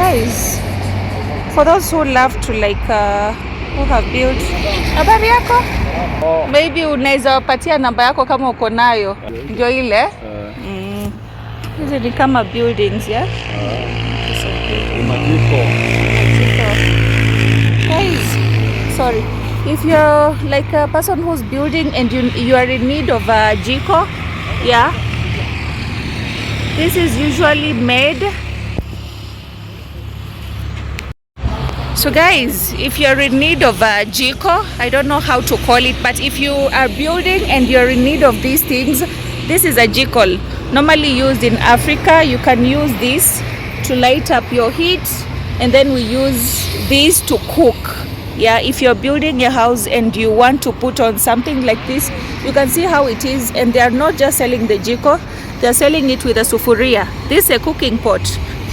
guys, for those who love to like who have built, habari yako? Maybe unaweza wapatia namba yako kama uko nayo. Ndio ile. Hizi ni kama buildings, yeah? Majiko. Guys, sorry. If you're like a person who's building and you are in need of a Jiko, yeah, this is usually made. So guys, if you're in need of a Jiko, I don't know how to call it, but if you are building and you're in need of these things, this is a Jiko. Normally used in Africa. You can use this to light up your heat, and then we use this to cook. Yeah, if you're building a house and you want to put on something like this, you can see how it is. And they are not just selling the Jiko, they're selling it with a sufuria. This is a cooking pot.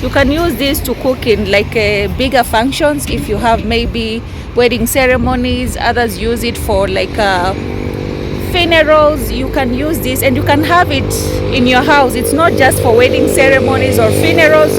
You can use this to cook in like bigger functions. If you have maybe wedding ceremonies, others use it for like funerals. You can use this and you can have it in your house. It's not just for wedding ceremonies or funerals.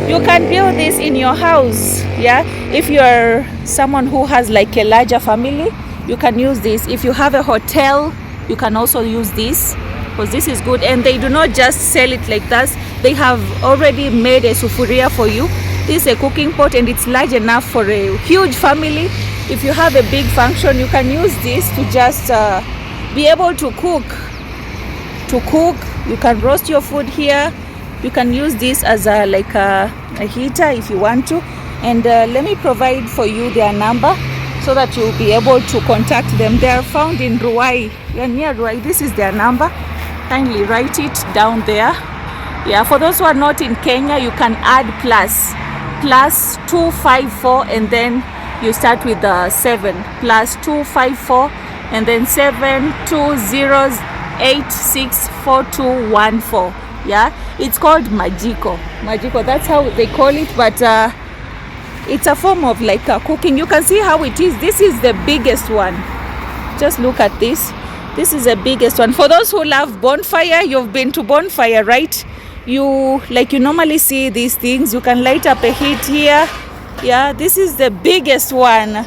You can build this in your house. Yeah, if you're someone who has like a larger family, you can use this. If you have a hotel, you can also use this, because this is good. And they do not just sell it like that. They have already made a sufuria for you. This is a cooking pot and it's large enough for a huge family. If you have a big function, you can use this to just be able to cook. You can roast your food here. You can use this as a like a heater if you want to. And let me provide for you their number so that you'll be able to contact them. They are found in Ruai. You're near Ruai. This is their number. Kindly write it down there. Yeah, for those who are not in Kenya, you can add plus 254 and then you start with the 7 plus 254 and then 720864214. Yeah, it's called Majiko. That's how they call it, but it's a form of like cooking. You can see how it is. This is the biggest one. Just look at this. This is the biggest one. For those who love Bonfire, you've been to Bonfire, right? You normally see these things. You can light up a heat here. Yeah, this is the biggest one.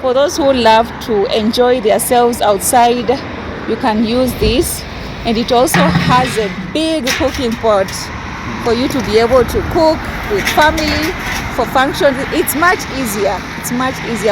For those who love to enjoy themselves outside, you can use this. And it also has a big cooking pot for you to be able to cook with family, for functions. It's much easier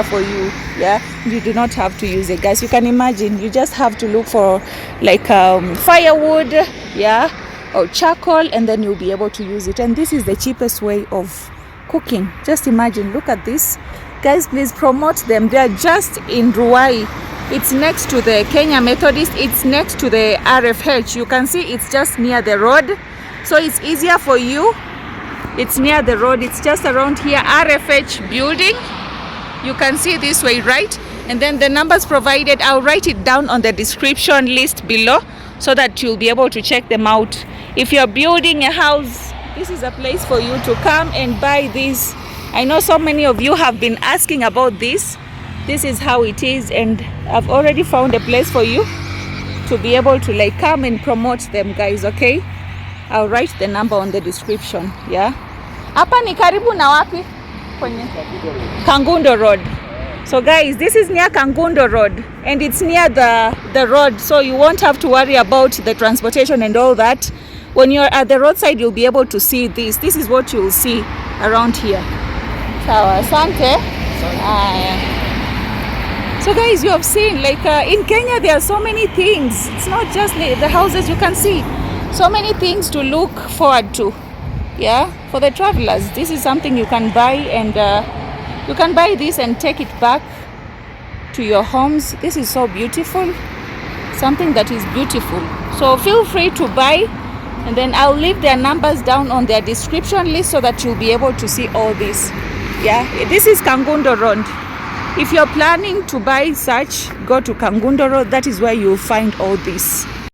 for you. Yeah, you do not have to use a gas. You can imagine, you just have to look for like firewood, yeah, or charcoal, and then you'll be able to use it. And this is the cheapest way of cooking. Just imagine, look at this. Guys, please promote them. They are just in Ruai. It's next to the Kenya Methodist. It's next to the RFH. You can see it's just near the road. So it's easier for you. It's near the road. It's just around here. RFH building. You can see this way, right? And then the numbers provided, I'll write it down on the description list below so that you'll be able to check them out. If you're building a house, this is a place for you to come and buy this. I know so many of you have been asking about this. This is how it is, and I've already found a place for you to be able to like come and promote them, guys. Okay, I'll write the number on the description. Yeah, hapa ni karibu na wapi? Kwenye Kangundo Road. So guys, this is near Kangundo Road and it's near the road, so you won't have to worry about the transportation and all that. When you're at the roadside, you'll be able to see this. This is what you'll see around here. Sawa, asante. So guys, you have seen like in Kenya there are so many things. It's not just the houses. You can see so many things to look forward to. Yeah, for the travelers, this is something you can buy, and you can buy this and take it back to your homes. This is so beautiful, something that is beautiful. So feel free to buy, and then I'll leave their numbers down on their description list so that you'll be able to see all this. Yeah, this is Kangundo Road. If you're planning to buy such, go to Kangundo Road. That is where you'll find all this.